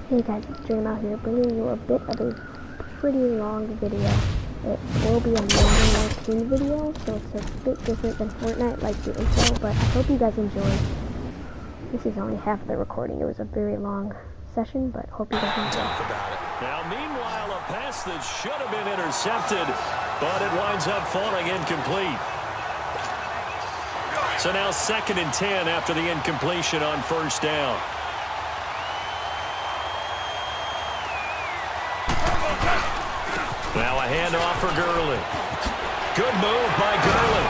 Hey guys, it's Dream out here bringing you a bit of a pretty long video. It will be a Madden 19 video, so it's a bit different than Fortnite like the intro, but I hope you guys enjoy. This is only half of the recording. It was a very long session, but hope you guys enjoy. Now, meanwhile, a pass that should have been intercepted, but it winds up falling incomplete. So now 2nd and 10 after the incompletion on first down. Now a handoff for Gurley. Good move by Gurley.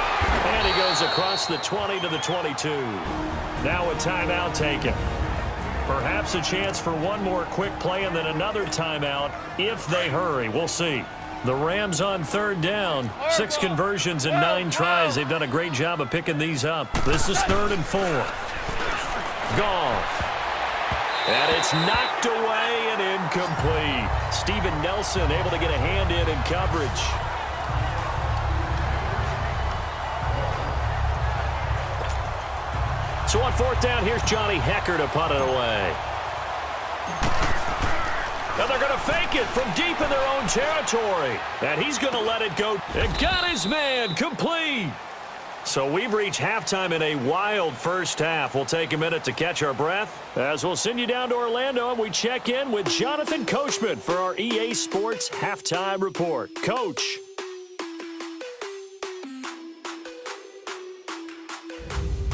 And he goes across the 20 to the 22. Now a timeout taken. Perhaps a chance for one more quick play and then another timeout if they hurry. We'll see. The Rams on 3rd down. 6 conversions and 9 tries. They've done a great job of picking these up. This is 3rd and 4. Goff. And it's knocked away and incomplete. Steven Nelson able to get a hand in coverage. So on 4th down, here's Johnny Hecker to punt it away. Now they're going to fake it from deep in their own territory. And he's going to let it go. And got his man complete. So we've reached halftime in a wild first half. We'll take a minute to catch our breath as we'll send you down to Orlando and we check in with Jonathan Coachman for our EA Sports Halftime Report. Coach.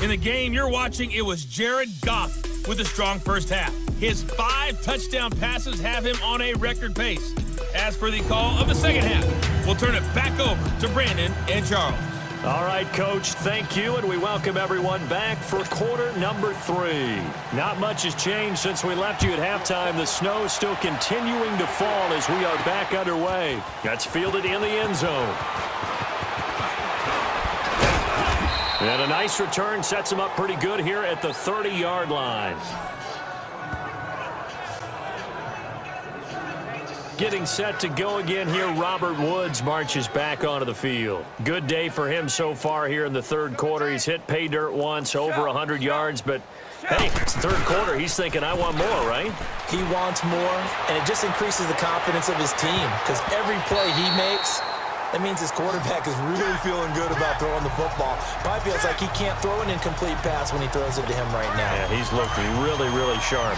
In the game you're watching, it was Jared Goff with a strong first half. His 5 touchdown passes have him on a record pace. As for the call of the second half, we'll turn it back over to Brandon and Charles. All right, Coach, thank you, and we welcome everyone back for quarter number 3. Not much has changed since we left you at halftime. The snow still continuing to fall as we are back underway. That's fielded in the end zone. And a nice return sets him up pretty good here at the 30-yard line. Getting set to go again here, Robert Woods marches back onto the field. Good day for him so far here in the 3rd quarter. He's hit pay dirt once, over 100 yards, but hey, it's the 3rd quarter. He's thinking, I want more, right? He wants more, and it just increases the confidence of his team because every play he makes, that means his quarterback is really feeling good about throwing the football. Probably feels like he can't throw an incomplete pass when he throws it to him right now. Yeah, he's looking really, really sharp.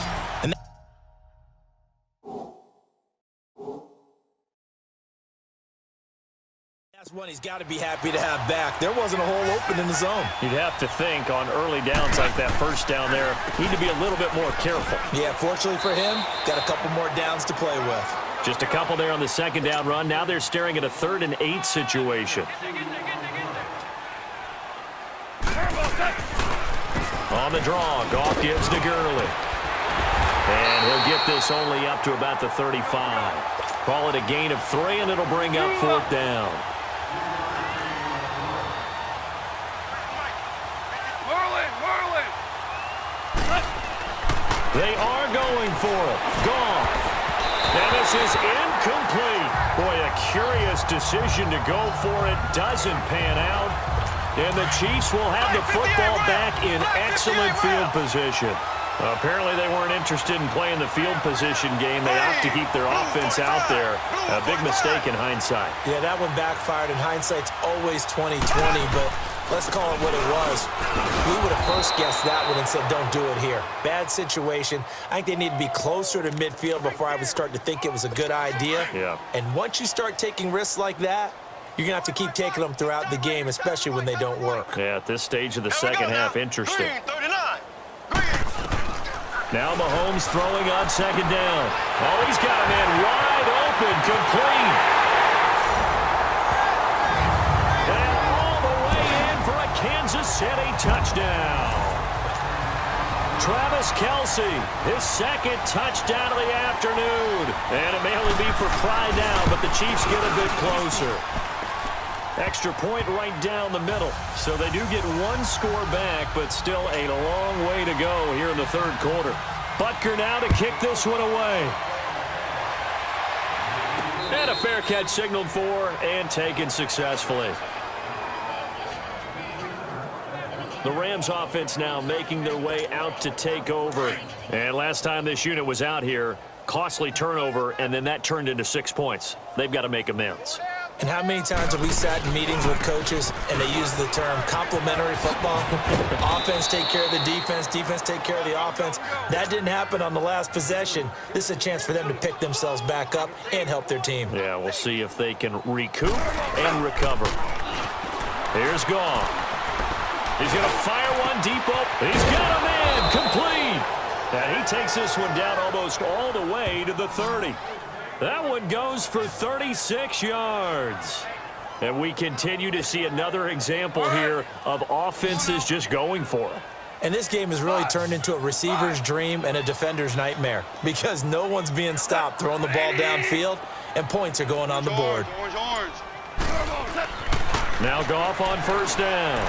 That's one he's got to be happy to have back. There wasn't a hole open in the zone. You'd have to think on early downs like that first down there, need to be a little bit more careful. Yeah, fortunately for him, got a couple more downs to play with. Just a couple there on the 2nd down run. Now they're staring at a 3rd and 8 situation. On the draw, Goff gives to Gurley. And he'll get this only up to about the 35. Call it a gain of 3, and it'll bring up 4th down. They are going for it. Goff. Now this is incomplete. Boy, a curious decision to go for it. Doesn't pan out. And the Chiefs will have the football back in excellent field position. Apparently they weren't interested in playing the field position game. They opt to keep their offense out there. A big mistake in hindsight. Yeah, that one backfired, and hindsight's always 20/20, but let's call it what it was. We would have first guessed that one and said, don't do it here. Bad situation. I think they need to be closer to midfield before I would start to think it was a good idea. Yeah. And once you start taking risks like that, you're going to have to keep taking them throughout the game, especially when they don't work. Yeah, at this stage of the second half, interesting. Now Mahomes throwing on 2nd down. Oh, he's got a man wide open, complete. And all the way in for a Kansas City touchdown. Travis Kelce, his 2nd touchdown of the afternoon. And it may only be for pride now, but the Chiefs get a bit closer. Extra point right down the middle. So they do get 1 score back, but still a long way to go here in the 3rd quarter. Butker now to kick this one away. And a fair catch signaled for and taken successfully. The Rams offense now making their way out to take over. And last time this unit was out here, Costly turnover, and then that turned into 6 points. They've got to make amends. And how many times have we sat in meetings with coaches and they use the term complementary football? Offense take care of the defense, defense take care of the offense. That didn't happen on the last possession. This is a chance for them to pick themselves back up and help their team. Yeah, we'll see if they can recoup and recover. Here's Goff. He's going to fire one deep open. He's got him in, complete. And he takes this one down almost all the way to the 30. That one goes for 36 yards. And we continue to see another example here of offenses just going for it. And this game has really turned into a receiver's dream and a defender's nightmare because no one's being stopped throwing the ball downfield, and points are going on the board. Now Goff on first down.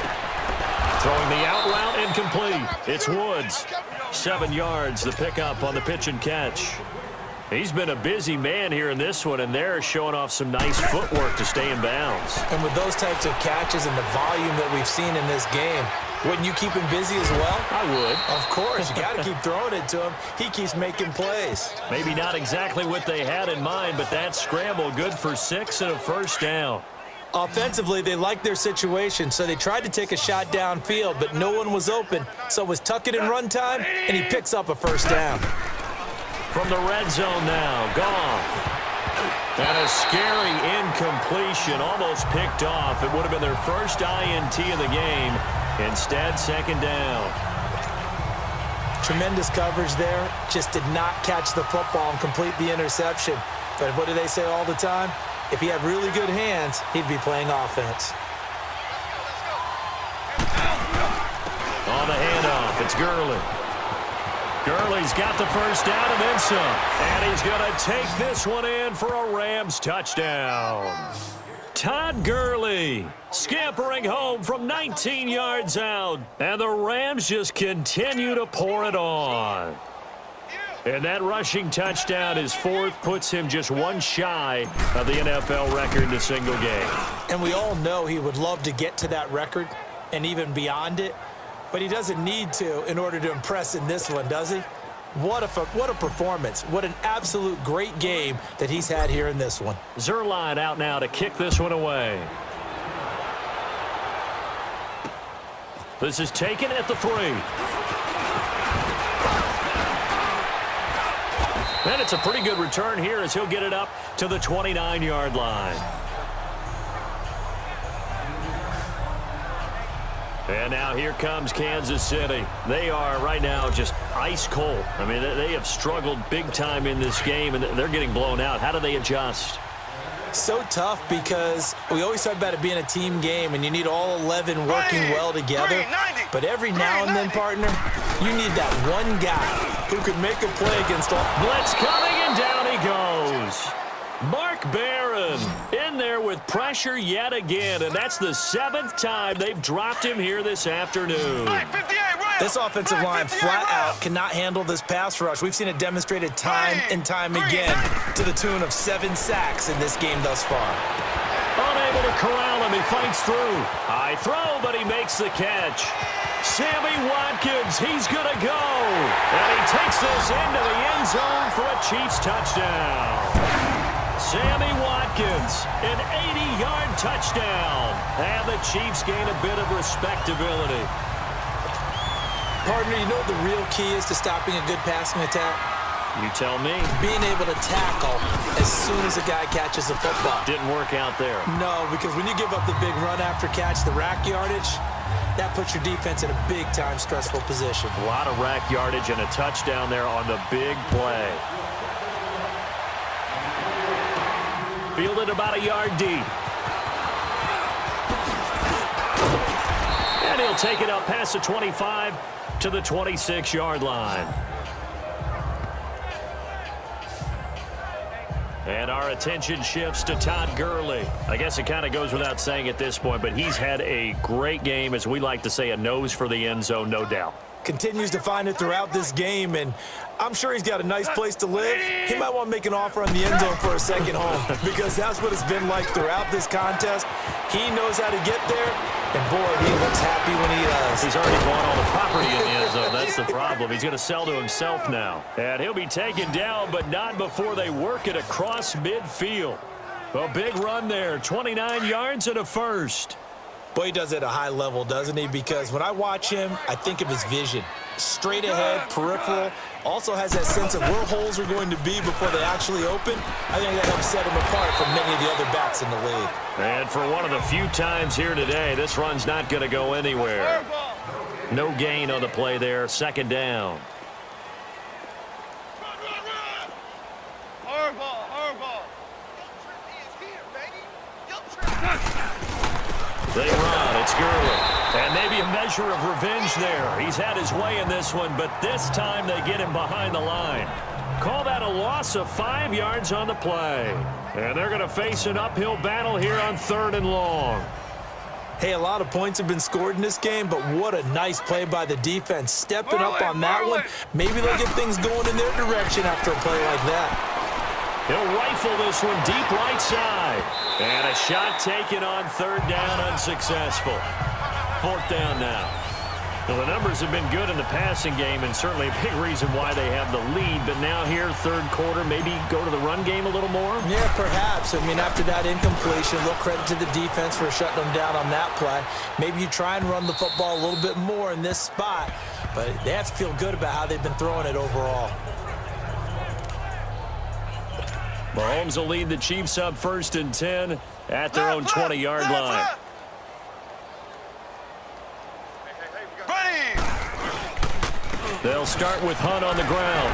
Throwing the out route incomplete. It's Woods. 7 yards, the pickup on the pitch and catch. He's been a busy man here in this one, and they're showing off some nice footwork to stay in bounds. And with those types of catches and the volume that we've seen in this game, wouldn't you keep him busy as well? I would. Of course. You got to keep throwing it to him. He keeps making plays. Maybe not exactly what they had in mind, but that scramble good for 6 and a first down. Offensively, they liked their situation, so they tried to take a shot downfield, but no one was open. So it was tuck it in run time, and he picks up a first down. From the red zone now, Goff. And a scary incompletion, almost picked off. It would have been their first INT of the game. Instead, second down. Tremendous coverage there. Just did not catch the football and complete the interception. But what do they say all the time? If he had really good hands, he'd be playing offense. On the handoff, it's Gurley. Gurley's got the first down and then some. And he's going to take this one in for a Rams touchdown. Todd Gurley scampering home from 19 yards out. And the Rams just continue to pour it on. And that rushing touchdown, his fourth, puts him just one shy of the NFL record in a single game. And we all know he would love to get to that record and even beyond it. But he doesn't need to in order to impress in this one, does he? What a performance. What an absolute great game that he's had here in this one. Zerline out now to kick this one away. This is taken at the 3. And it's a pretty good return here as he'll get it up to the 29-yard line. And now here comes Kansas City. They are right now just ice cold. I mean, they have struggled big time in this game, and they're getting blown out. How do they adjust? So tough because we always talk about it being a team game, and you need all 11 working well together. But every now and then, partner, you need that one guy who can make a play against all. Blitz coming, and down he goes. Mark Barron in there with pressure yet again, and that's the 7th time they've dropped him here this afternoon. This offensive line flat out cannot handle this pass rush. We've seen it demonstrated time and time again to the tune of 7 sacks in this game thus far. Unable to corral him, he fights through. High throw, but he makes the catch. Sammy Watkins, he's going to go. And he takes this into the end zone for a Chiefs touchdown. Sammy Watkins, an 80-yard touchdown. And the Chiefs gain a bit of respectability. Partner, you know what the real key is to stopping a good passing attack? You tell me. Being able to tackle as soon as a guy catches the football. Didn't work out there. No, because when you give up the big run after catch, the rack yardage, that puts your defense in a big-time stressful position. A lot of rack yardage and a touchdown there on the big play. Fielded about a yard deep. And he'll take it up past the 25 to the 26-yard line. And our attention shifts to Todd Gurley. I guess it kind of goes without saying at this point, but he's had a great game, as we like to say, a nose for the end zone, no doubt. continues to find it throughout this game, and I'm sure he's got a nice place to live. He might want to make an offer on the end zone for a second home because that's what it's been like throughout this contest. He knows how to get there, and boy, he looks happy when he does. He's already bought all the property in the end zone. That's the problem. He's going to sell to himself now. And he'll be taken down, but not before they work it across midfield. A big run there, 29 yards and a first. Boy, he does it at a high level, doesn't he? Because when I watch him, I think of his vision. Straight ahead, peripheral, also has that sense of where holes are going to be before they actually open. I think that helps set him apart from many of the other backs in the league. And for one of the few times here today, this run's not going to go anywhere. No gain on the play there, second down. They run. It's Gurley. And maybe a measure of revenge there. He's had his way in this one, but this time they get him behind the line. Call that a loss of 5 yards on the play. And they're going to face an uphill battle here on 3rd and long. Hey, a lot of points have been scored in this game, but what a nice play by the defense. Stepping up on that one. Maybe they'll get things going in their direction after a play like that. He'll rifle this one deep right side. And a shot taken on 3rd down, unsuccessful. 4th down now. Well, the numbers have been good in the passing game, and certainly a big reason why they have the lead. But now here, 3rd quarter, maybe go to the run game a little more? Yeah, perhaps. I mean, after that incompletion, a little credit to the defense for shutting them down on that play. Maybe you try and run the football a little bit more in this spot, but they have to feel good about how they've been throwing it overall. Mahomes will lead the Chiefs up 1st and 10 at their own 20-yard line. They'll start with Hunt on the ground.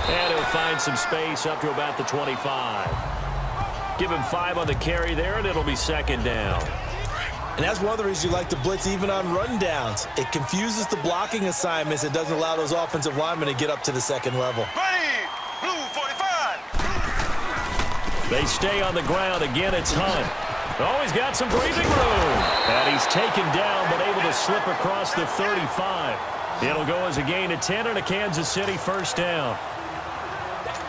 And he'll find some space up to about the 25. Give him 5 on the carry there, and it'll be 2nd down. And that's one of the reasons you like to blitz even on run downs. It confuses the blocking assignments. It doesn't allow those offensive linemen to get up to the 2nd level. They stay on the ground. Again, it's Hunt. Oh, he's got some breathing room. And he's taken down, but able to slip across the 35. It'll go as a gain of 10 and a Kansas City 1st down.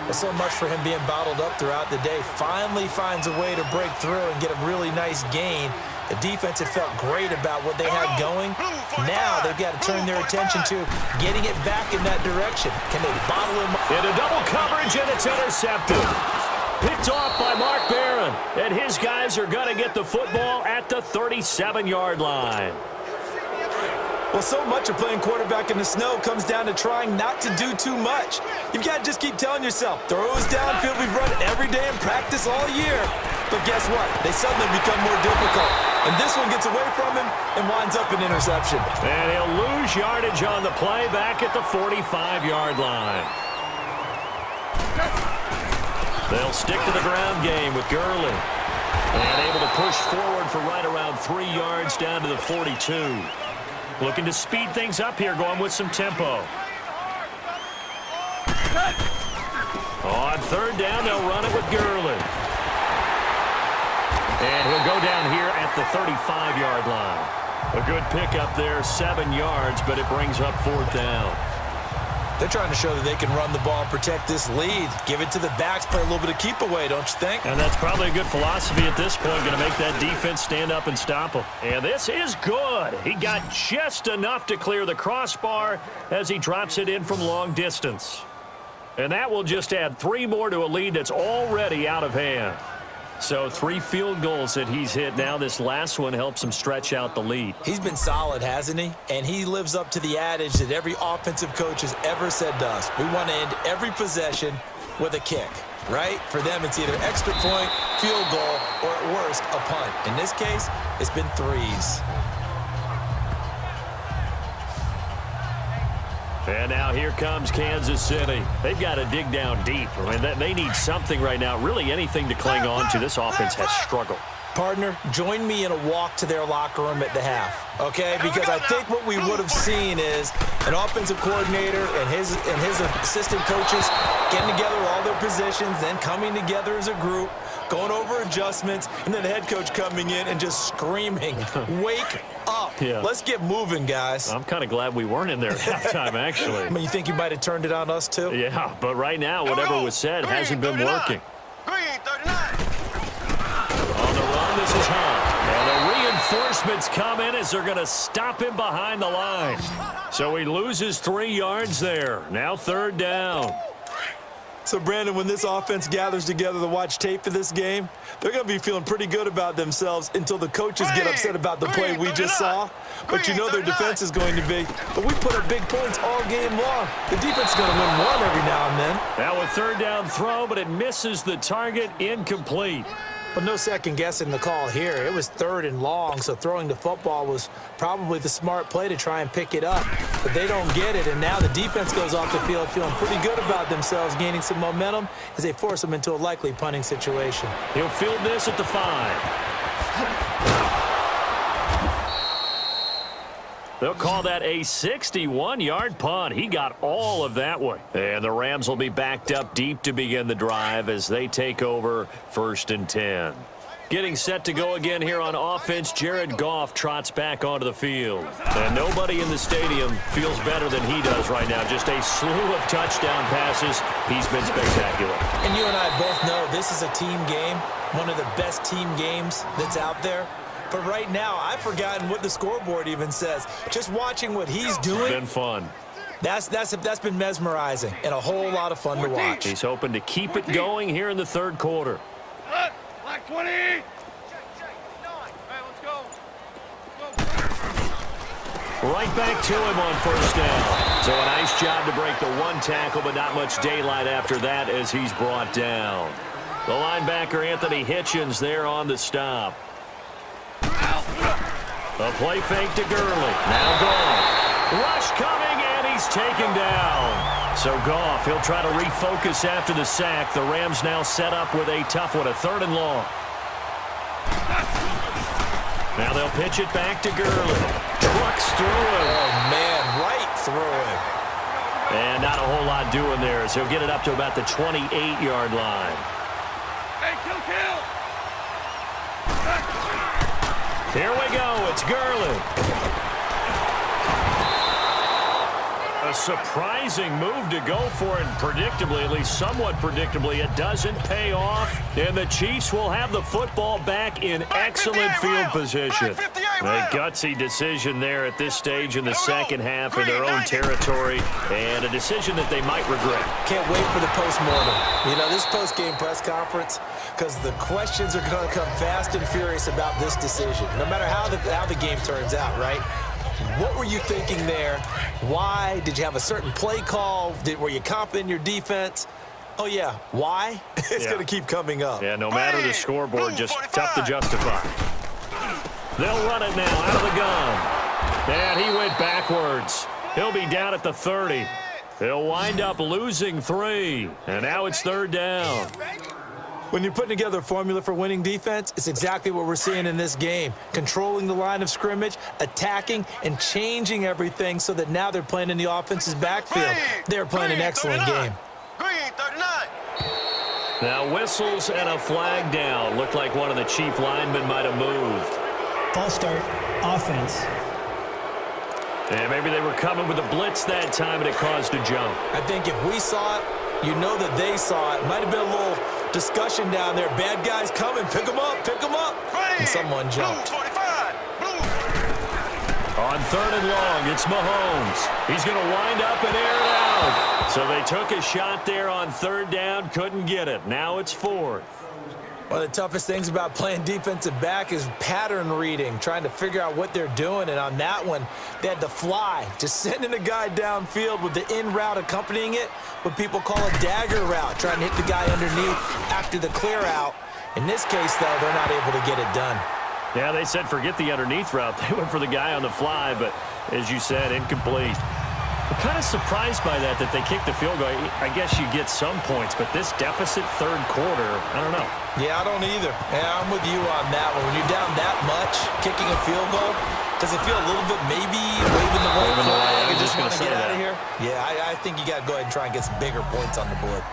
There's so much for him being bottled up throughout the day. Finally finds a way to break through and get a really nice gain. The defense had felt great about what they had going. Now they've got to turn their attention to getting it back in that direction. Can they bottle him up? Into double coverage, and it's intercepted. Picked off by Mark Barron. And his guys are going to get the football at the 37-yard line. Well, so much of playing quarterback in the snow comes down to trying not to do too much. You've got to just keep telling yourself, throws downfield we've run every day in practice all year. But guess what? They suddenly become more difficult. And this one gets away from him and winds up an interception. And he'll lose yardage on the play back at the 45-yard line. They'll stick to the ground game with Gurley. And able to push forward for right around 3 yards down to the 42. Looking to speed things up here, going with some tempo. On 3rd down, they'll run it with Gurley. And he'll go down here at the 35-yard line. A good pickup there, 7 yards, but it brings up 4th down. They're trying to show that they can run the ball and protect this lead. Give it to the backs, play a little bit of keep away, don't you think? And that's probably a good philosophy at this point, going to make that defense stand up and stop them. And this is good. He got just enough to clear the crossbar as he drops it in from long distance. And that will just add 3 more to a lead that's already out of hand. So 3 field goals that he's hit. Now this last one helps him stretch out the lead. He's been solid, hasn't he? And he lives up to the adage that every offensive coach has ever said to us. We want to end every possession with a kick, right? For them, it's either extra point, field goal, or at worst, a punt. In this case, it's been 3s. And now here comes Kansas City. They've got to dig down deep. I mean, they need something right now, really anything to cling on to. This offense has struggled. Partner, join me in a walk to their locker room at the half, okay? Because I think what we would have seen is an offensive coordinator and his assistant coaches getting together all their positions, then coming together as a group, going over adjustments, and then the head coach coming in and just screaming, wake up. Yeah. Let's get moving, guys. I'm kind of glad we weren't in there at halftime, actually. I mean, you think you might have turned it on us, too? Yeah, but right now, whatever was said hasn't been working. Green 39. On the run, this is Hunt. And the reinforcements come in as they're going to stop him behind the line. So he loses 3 yards there. Now 3rd down. So, Brandon, when this offense gathers together to watch tape of this game, they're going to be feeling pretty good about themselves until the coaches get upset about the play we just saw. But you know their defense is going to be. But we put up big points all game long. The defense is going to win one every now and then. Now a 3rd down throw, but it misses the target, incomplete. But no second guessing the call here. It was 3rd and long, so throwing the football was probably the smart play to try and pick it up. But they don't get it, and now the defense goes off the field feeling pretty good about themselves, gaining some momentum as they force them into a likely punting situation. He'll field this at the 5. They'll call that a 61-yard punt. He got all of that one. And the Rams will be backed up deep to begin the drive as they take over 1st and 10. Getting set to go again here on offense, Jared Goff trots back onto the field. And nobody in the stadium feels better than he does right now. Just a slew of touchdown passes. He's been spectacular. And you and I both know this is a team game, one of the best team games that's out there. But right now, I've forgotten what the scoreboard even says. Just watching what he's doing. It's been fun. That's been mesmerizing and a whole lot of fun to watch. He's hoping to keep it going here in the 3rd quarter. Black 20. All right, let's go. Right back to him on 1st down. So a nice job to break the 1 tackle, but not much daylight after that as he's brought down. The linebacker, Anthony Hitchens, there on the stop. A play fake to Gurley. Now Goff. Rush coming, and he's taken down. So Goff, he'll try to refocus after the sack. The Rams now set up with a tough one, a 3rd and long. Now they'll pitch it back to Gurley. Trucks through him. Oh, man, right through him. And not a whole lot doing there as he'll get it up to about the 28-yard line. Hey, kill. Here we go. It's Gurley. A surprising move to go for it, predictably, at least somewhat predictably. It doesn't pay off, and the Chiefs will have the football back in excellent field position. A gutsy decision there at this stage in the second half in their own territory, and a decision that they might regret. Can't wait for the post-mortem. You know, this post-game press conference, because the questions are going to come fast and furious about this decision, no matter how the game turns out, right? What were you thinking there? Why? Did you have a certain play call? Were you confident in your defense? Oh, yeah. Why? It's going to keep coming up. Yeah, no matter the scoreboard, just tough to justify. They'll run it now out of the gun. And he went backwards. He'll be down at the 30. He'll wind up losing 3. And now it's 3rd down. When you're putting together a formula for winning defense, it's exactly what we're seeing in this game. Controlling the line of scrimmage, attacking, and changing everything so that now they're playing in the offense's backfield. They're playing an excellent game. Green 39. Now whistles and a flag down. Looked like one of the Chief linemen might have moved. False start, offense. And maybe they were coming with a blitz that time and it caused a jump. I think if we saw it, you know that they saw it. Might have been a little discussion down there. Bad guys coming. Pick them up. Pick them up. And someone jumped. Blue 45. Blue. On 3rd and long, it's Mahomes. He's going to wind up and air it out. So they took a shot there on 3rd down, couldn't get it. Now it's 4th. One of the toughest things about playing defensive back is pattern reading, trying to figure out what they're doing. And on that one, they had to fly, just sending a guy downfield with the in route accompanying it, what people call a dagger route, trying to hit the guy underneath after the clear out. In this case, though, they're not able to get it done. Yeah, they said forget the underneath route. They went for the guy on the fly, but as you said, incomplete. I'm kind of surprised by that they kicked the field goal. I guess you get some points, but this deficit 3rd quarter, I don't know. Yeah, I don't either. Yeah, I'm with you on that one. When you're down that much, kicking a field goal, does it feel a little bit maybe waving the white flag and just want to get out of here? Yeah, I think you got to go ahead and try and get some bigger points on the board.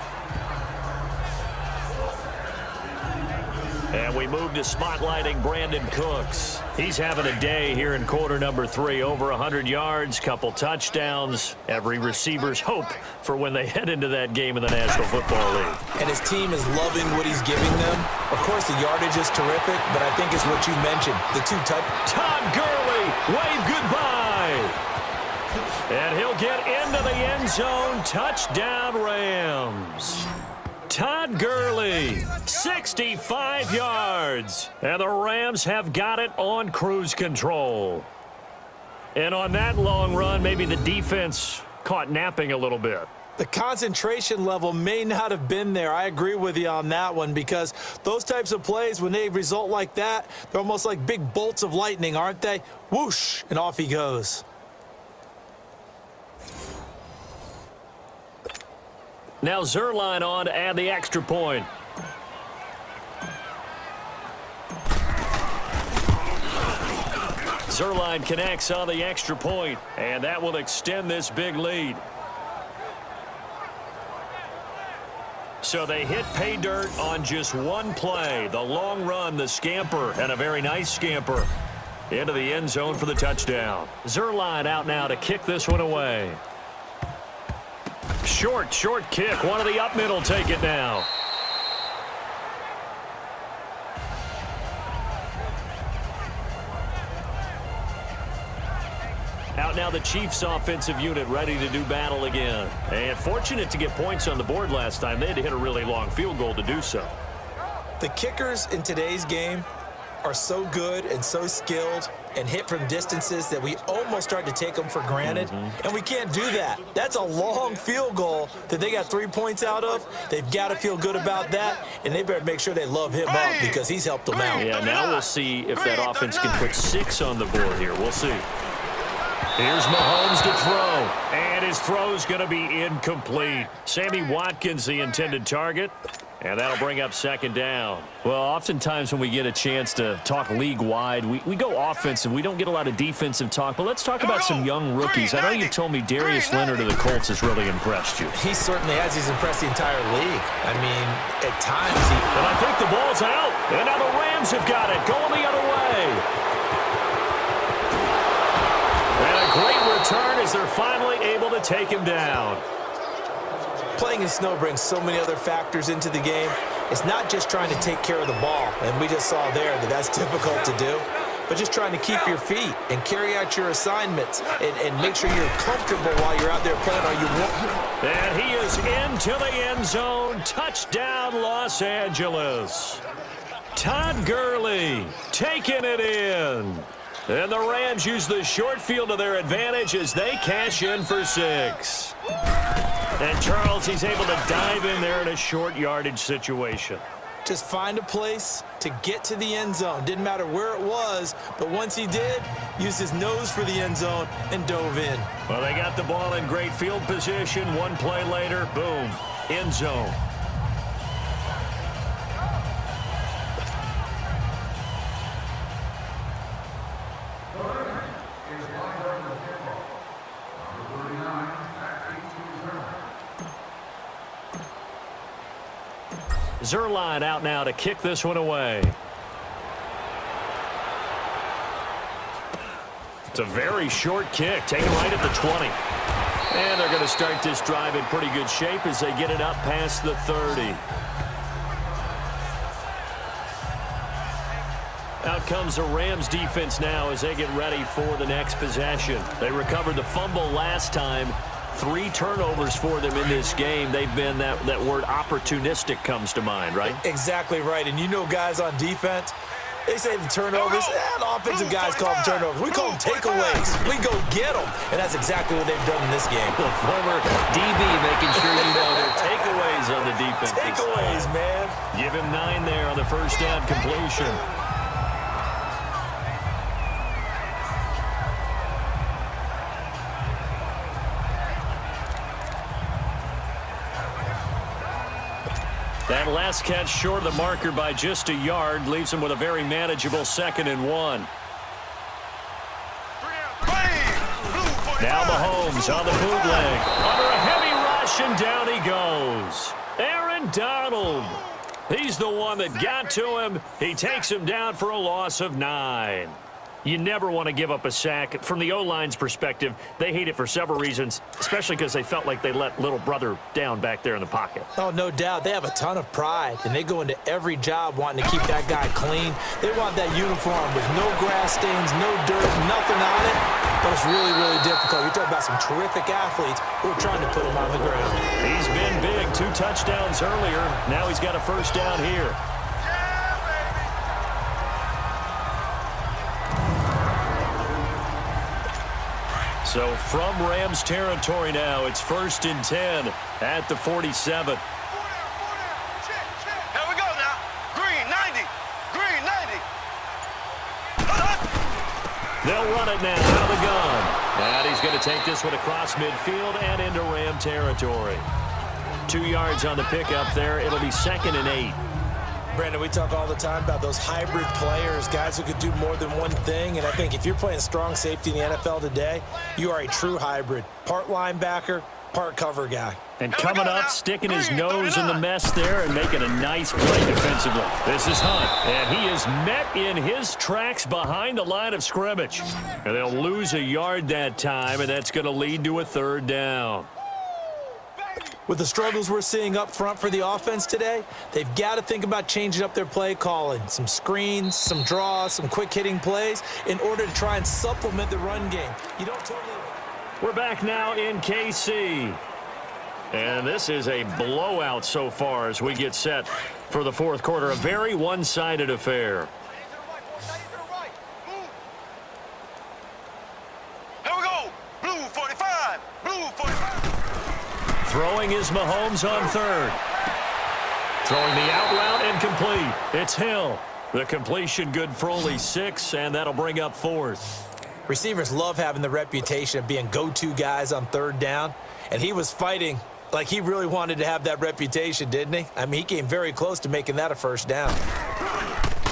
And we move to spotlighting Brandon Cooks. He's having a day here in quarter number 3. Over 100 yards, couple touchdowns. Every receiver's hope for when they head into that game in the National Football League. And his team is loving what he's giving them. Of course, the yardage is terrific, but I think it's what you mentioned. The two Todd Gurley, wave goodbye. And he'll get into the end zone. Touchdown, Rams. Todd Gurley, 65 yards. And the Rams have got it on cruise control. And on that long run, maybe the defense caught napping a little bit. The concentration level may not have been there. I agree with you on that one, because those types of plays, when they result like that, they're almost like big bolts of lightning, aren't they? Whoosh, and off he goes. Now Zerline on to add the extra point. Zerline connects on the extra point, and that will extend this big lead. So they hit pay dirt on just one play. The long run, the scamper, and a very nice scamper into the end zone for the touchdown. Zerline out now to kick this one away. Short kick. One of the up middle take it now. Out now the Chiefs offensive unit ready to do battle again. And fortunate to get points on the board last time. They had to hit a really long field goal to do so. The kickers in today's game are so good and so skilled and hit from distances that we almost start to take them for granted. And we can't do that. That's a long field goal that they got 3 points out of. They've got to feel good about that, and they better make sure they love him up because he's helped them out. Yeah, now we'll see if that offense can put 6 on the board here. We'll see. Here's Mahomes to throw, and his throw's going to be incomplete. Sammy Watkins, the intended target, and that'll bring up second down. Well, oftentimes when we get a chance to talk league-wide, we go offensive. We don't get a lot of defensive talk, but let's talk about some young rookies. I know you told me Darius Leonard of the Colts has really impressed you. He certainly has. He's impressed the entire league. I mean, at times he... And I think the ball's out, and now the Rams have got it, going the other way. And a great return as they're finally able to take him down. Playing in snow brings so many other factors into the game. It's not just trying to take care of the ball, and we just saw there that that's difficult to do, but just trying to keep your feet and carry out your assignments and make sure you're comfortable while you're out there playing. Are you walking? And he is into the end zone. Touchdown, Los Angeles. Todd Gurley taking it in. And the Rams use the short field to their advantage as they cash in for 6. And Charles, he's able to dive in there in a short yardage situation. Just find a place to get to the end zone. Didn't matter where it was, but once he did, used his nose for the end zone and dove in. Well, they got the ball in great field position. One play later, boom, end zone. Zerline out now to kick this one away. It's a very short kick, taken right at the 20. And they're going to start this drive in pretty good shape as they get it up past the 30. Out comes the Rams defense now as they get ready for the next possession. They recovered the fumble last time. 3 turnovers for them in this game. They've been, that word opportunistic comes to mind, right? Exactly right. And you know guys on defense, they say the turnovers, the offensive guys call them turnovers. We call them takeaways. We go get them. And that's exactly what they've done in this game. The former DB making sure you know their takeaways on the defense. Takeaways, man. Give him 9 there on the first down completion. That last catch short of the marker by just a yard leaves him with a very manageable 2nd and 1. Now Mahomes on the bootleg. Under a heavy rush, and down he goes. Aaron Donald He's the one that got to him. He takes him down for a loss of 9. You never want to give up a sack. From the O-line's perspective, they hate it for several reasons, especially because they felt like they let little brother down back there in the pocket. Oh, no doubt. They have a ton of pride, and they go into every job wanting to keep that guy clean. They want that uniform with no grass stains, no dirt, nothing on it. But it's really, really difficult. You're talking about some terrific athletes who are trying to put him on the ground. He's been big. 2 touchdowns earlier. Now he's got a first down here. So from Rams territory now, it's 1st and 10 at the 47. Here we go now. Green 90. Green 90. They'll run it now out of the gun. And he's going to take this one across midfield and into Ram territory. 2 yards on the pickup there. It'll be 2nd and 8. Brandon, we talk all the time about those hybrid players, guys who could do more than one thing. And I think if you're playing strong safety in the NFL today, you are a true hybrid. Part linebacker, part cover guy. And coming up, sticking his nose in the mess there and making a nice play defensively. This is Hunt, and he is met in his tracks behind the line of scrimmage. And they'll lose a yard that time, and that's going to lead to a 3rd down. With the struggles we're seeing up front for the offense today, they've got to think about changing up their play calling. Some screens, some draws, some quick-hitting plays in order to try and supplement the run game. You don't totally... We're back now in KC. And this is a blowout so far as we get set for the 4th quarter. A very one-sided affair. Here we go. Blue 45. Blue 45. Throwing is Mahomes on 3rd. Throwing the out route and complete. It's Hill. The completion good for only 6, and that'll bring up 4th. Receivers love having the reputation of being go-to guys on 3rd down, and he was fighting like he really wanted to have that reputation, didn't he? I mean, he came very close to making that a 1st down.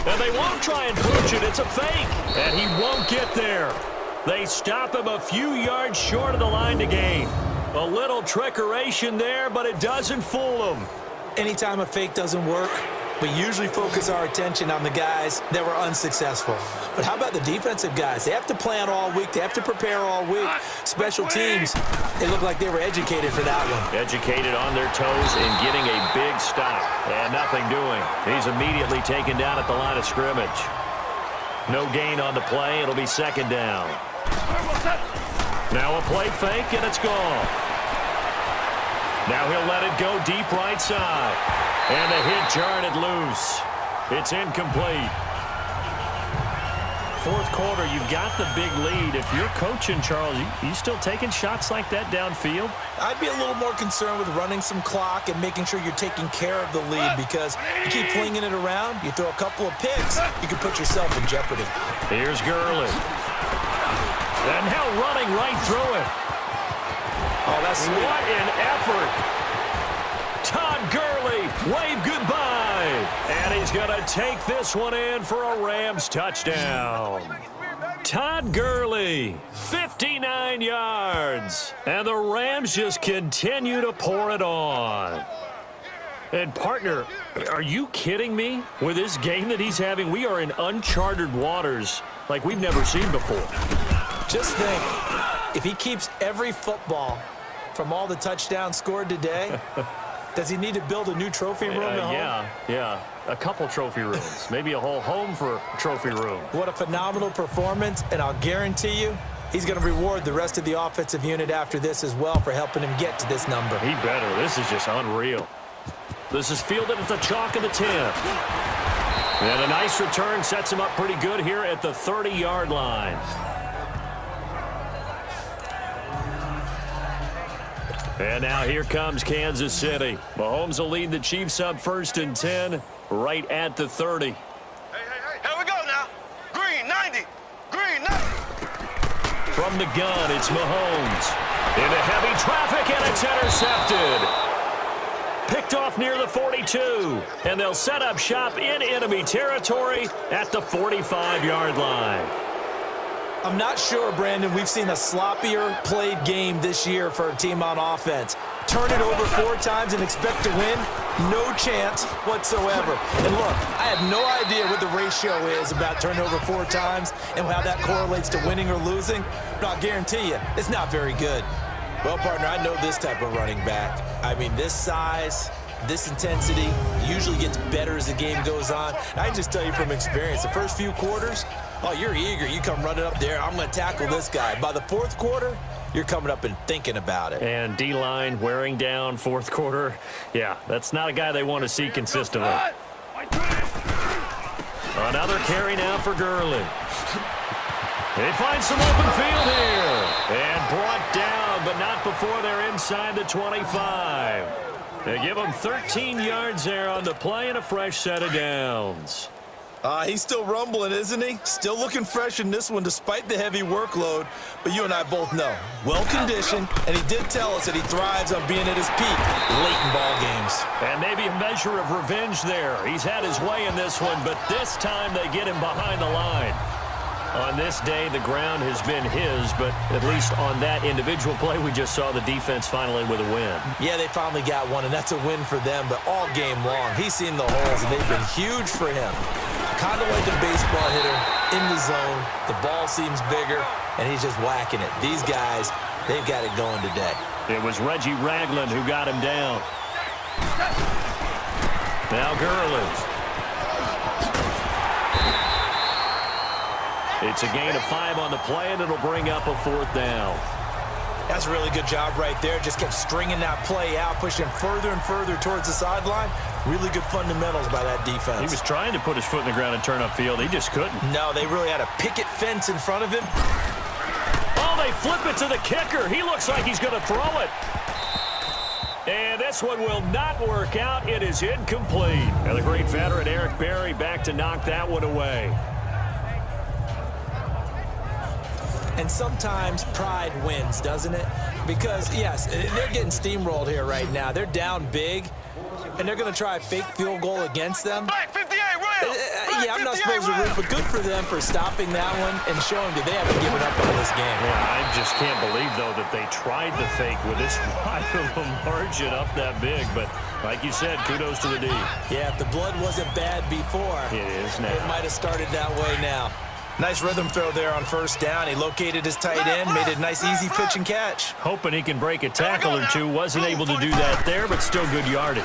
And they won't try and push it. It's a fake, and he won't get there. They stop him a few yards short of the line to gain. A little trickeration there, but it doesn't fool him. Anytime a fake doesn't work, we usually focus our attention on the guys that were unsuccessful. But how about the defensive guys? They have to plan all week. They have to prepare all week. Special teams, they look like they were educated for that one. Educated on their toes and getting a big stop. And nothing doing. He's immediately taken down at the line of scrimmage. No gain on the play. It'll be 2nd down. Now a play fake, and it's gone. Now he'll let it go deep right side. And the hit jarred it loose. It's incomplete. 4th quarter, you've got the big lead. If you're coaching, Charles, you still taking shots like that downfield? I'd be a little more concerned with running some clock and making sure you're taking care of the lead, because you keep flinging it around, you throw a couple of picks, you can put yourself in jeopardy. Here's Gurley. And now running right through it. Oh, that's sweet. What an effort. Todd Gurley, wave goodbye. And he's going to take this one in for a Rams touchdown. Todd Gurley, 59 yards. And the Rams just continue to pour it on. And, partner, are you kidding me? With this game that he's having, we are in uncharted waters like we've never seen before. Just think, if he keeps every football from all the touchdowns scored today, does he need to build a new trophy room at home? Yeah. A couple trophy rooms. Maybe a whole home for trophy room. What a phenomenal performance, and I'll guarantee you he's going to reward the rest of the offensive unit after this as well for helping him get to this number. He better. This is just unreal. This is fielded at the chalk of the 10. And a nice return sets him up pretty good here at the 30-yard line. And now here comes Kansas City. Mahomes will lead the Chiefs up 1st and 10 right at the 30. Hey. Here we go now. Green 90. Green 90. From the gun, it's Mahomes. Into heavy traffic, and it's intercepted. Picked off near the 42. And they'll set up shop in enemy territory at the 45-yard line. I'm not sure, Brandon, we've seen a sloppier played game this year for a team on offense. Turn it over 4 times and expect to win. No chance whatsoever. And look, I have no idea what the ratio is about turnover 4 times and how that correlates to winning or losing, but I'll guarantee you, it's not very good. Well, partner, I know this type of running back. I mean, this size, this intensity usually gets better as the game goes on. I can just tell you from experience, the first few quarters, oh, you're eager. You come running up there, I'm going to tackle this guy. By the 4th quarter, you're coming up and thinking about it. And D-line wearing down 4th quarter. Yeah, that's not a guy they want to see consistently. Another carry now for Gurley. They find some open field here. And brought down, but not before they're inside the 25. They give him 13 yards there on the play and a fresh set of downs. He's still rumbling, isn't he? Still looking fresh in this one despite the heavy workload. But you and I both know, well-conditioned, and he did tell us that he thrives on being at his peak late in ball games. And maybe a measure of revenge there. He's had his way in this one, but this time they get him behind the line. On this day, the ground has been his, but at least on that individual play, we just saw the defense finally with a win. Yeah, they finally got one, and that's a win for them, but all game long, he's seen the holes, and they've been huge for him. Kind of like a baseball hitter in the zone. The ball seems bigger, and he's just whacking it. These guys, they've got it going today. It was Reggie Ragland who got him down. Now Gurley. It's a gain of 5 on the play, and it'll bring up a 4th down. That's a really good job right there. Just kept stringing that play out, pushing him further and further towards the sideline. Really good fundamentals by that defense. He was trying to put his foot in the ground and turn upfield. He just couldn't. No, they really had a picket fence in front of him. Oh, they flip it to the kicker. He looks like he's going to throw it. And this one will not work out. It is incomplete. And the great veteran Eric Berry back to knock that one away. And sometimes pride wins, doesn't it? Because, yes, they're getting steamrolled here right now. They're down big, and they're going to try a fake field goal against them. Yeah, I'm not supposed to root, but good for them for stopping that one and showing that they haven't given up on this game. Yeah, I just can't believe, though, that they tried the fake with this wide of a margin up that big. But like you said, kudos to the D. Yeah, if the blood wasn't bad before, it is now. It might have started that way now. Nice rhythm throw there on 1st down. He located his tight end, made it a nice, easy pitch and catch. Hoping he can break a tackle or two. Wasn't able to do that there, but still good yardage.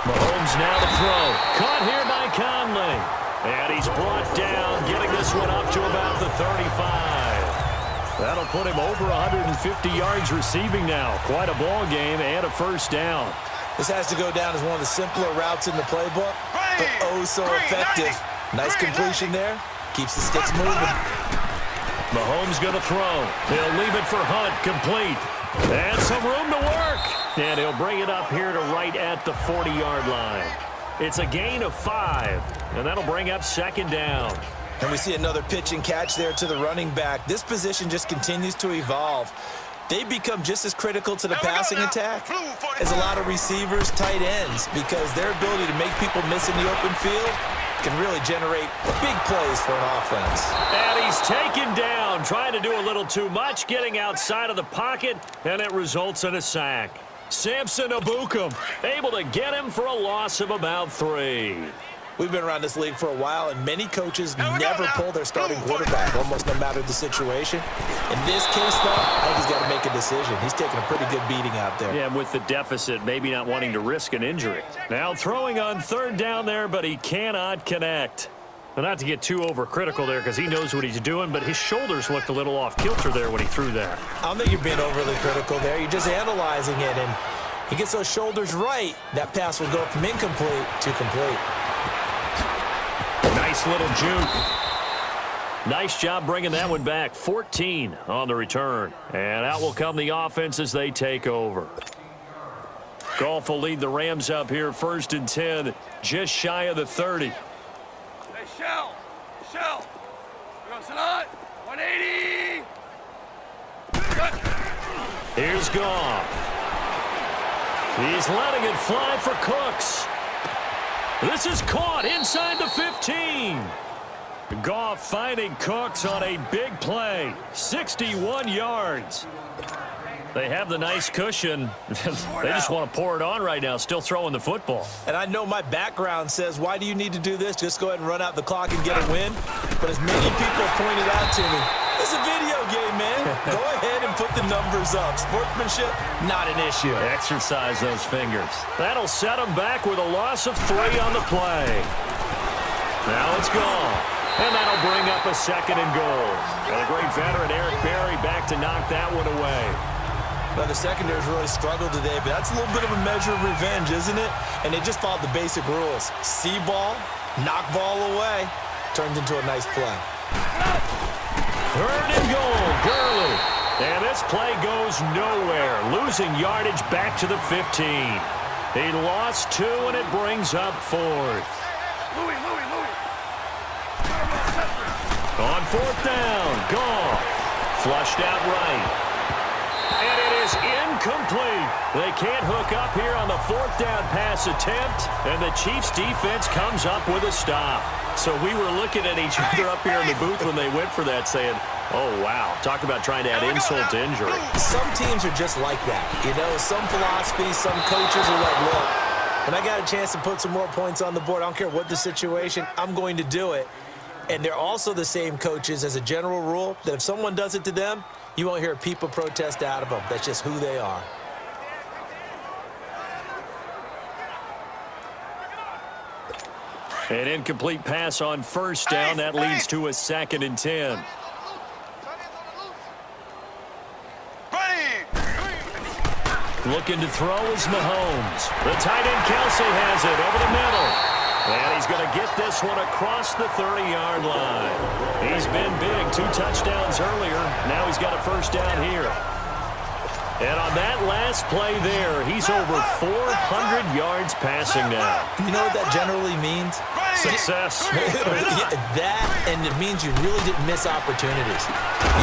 Mahomes now to throw. Caught here by Conley. And he's brought down, getting this one up to about the 35. That'll put him over 150 yards receiving now. Quite a ball game and a 1st down. This has to go down as one of the simpler routes in the playbook, but oh so effective. Nice completion there. Keeps the sticks moving. Mahomes going to throw. He'll leave it for Hunt, complete. And some room to work. And he'll bring it up here to right at the 40-yard line. It's a gain of 5, and that'll bring up 2nd down. And we see another pitch and catch there to the running back. This position just continues to evolve. They become just as critical to the passing attack as a lot of receivers, tight ends, because their ability to make people miss in the open field can really generate big plays for an offense. And he's taken down, trying to do a little too much, getting outside of the pocket, and it results in a sack. Samson Abukum able to get him for a loss of about 3. We've been around this league for a while, and many coaches never pull their starting quarterback, almost no matter the situation. In this case, though, I think he's got to make a decision. He's taking a pretty good beating out there. Yeah, with the deficit, maybe not wanting to risk an injury. Now throwing on 3rd down there, but he cannot connect. Well, not to get too overcritical there because he knows what he's doing, but his shoulders looked a little off kilter there when he threw that. I don't think you're being overly critical there. You're just analyzing it, and he gets those shoulders right. That pass will go from incomplete to complete. Nice little juke. Nice job bringing that one back. 14 on the return. And out will come the offense as they take over. Goff will lead the Rams up here 1st and 10, just shy of the 30. Hey, Shell. We go, Salat. 180. Here's Goff. He's letting it fly for Cooks. This is caught inside the 15. Goff finding Cooks on a big play. 61 yards. They have the nice cushion. They just want to pour it on right now, still throwing the football. And I know my background says, why do you need to do this? Just go ahead and run out the clock and get a win. But as many people pointed out to me, it's a video game, man. Go ahead and put the numbers up. Sportsmanship, not an issue. Exercise those fingers. That'll set them back with a loss of 3 on the play. Now it's gone. And that'll bring up a 2nd and goal. And a great veteran, Eric Berry, back to knock that one away. Well, the secondary's really struggled today, but that's a little bit of a measure of revenge, isn't it? And they just followed the basic rules. See ball, knock ball away. Turned into a nice play. 3rd and goal, Gurley. And this play goes nowhere, losing yardage back to the 15. He lost 2, and it brings up 4th. Louis. On 4th down, Goff. Flushed out right. And it is incomplete. They can't hook up here on the 4th down pass attempt, and the Chiefs defense comes up with a stop. So we were looking at each other up here in the booth when they went for that, saying, oh, wow, talk about trying to add insult to injury. Some teams are just like that. You know, some philosophies, some coaches are like, look, when I got a chance to put some more points on the board, I don't care what the situation, I'm going to do it. And they're also the same coaches as a general rule that if someone does it to them, you won't hear a peep of protest out of them. That's just who they are. An incomplete pass on 1st down. That leads to a 2nd and 10. Looking to throw is Mahomes. The tight end Kelsey has it over the middle. And he's going to get this one across the 30-yard line. He's been big, 2 touchdowns earlier. Now he's got a 1st down here. And on that last play there, he's over 400 yards passing now. You know what that generally means? Success. That, and it means you really didn't miss opportunities.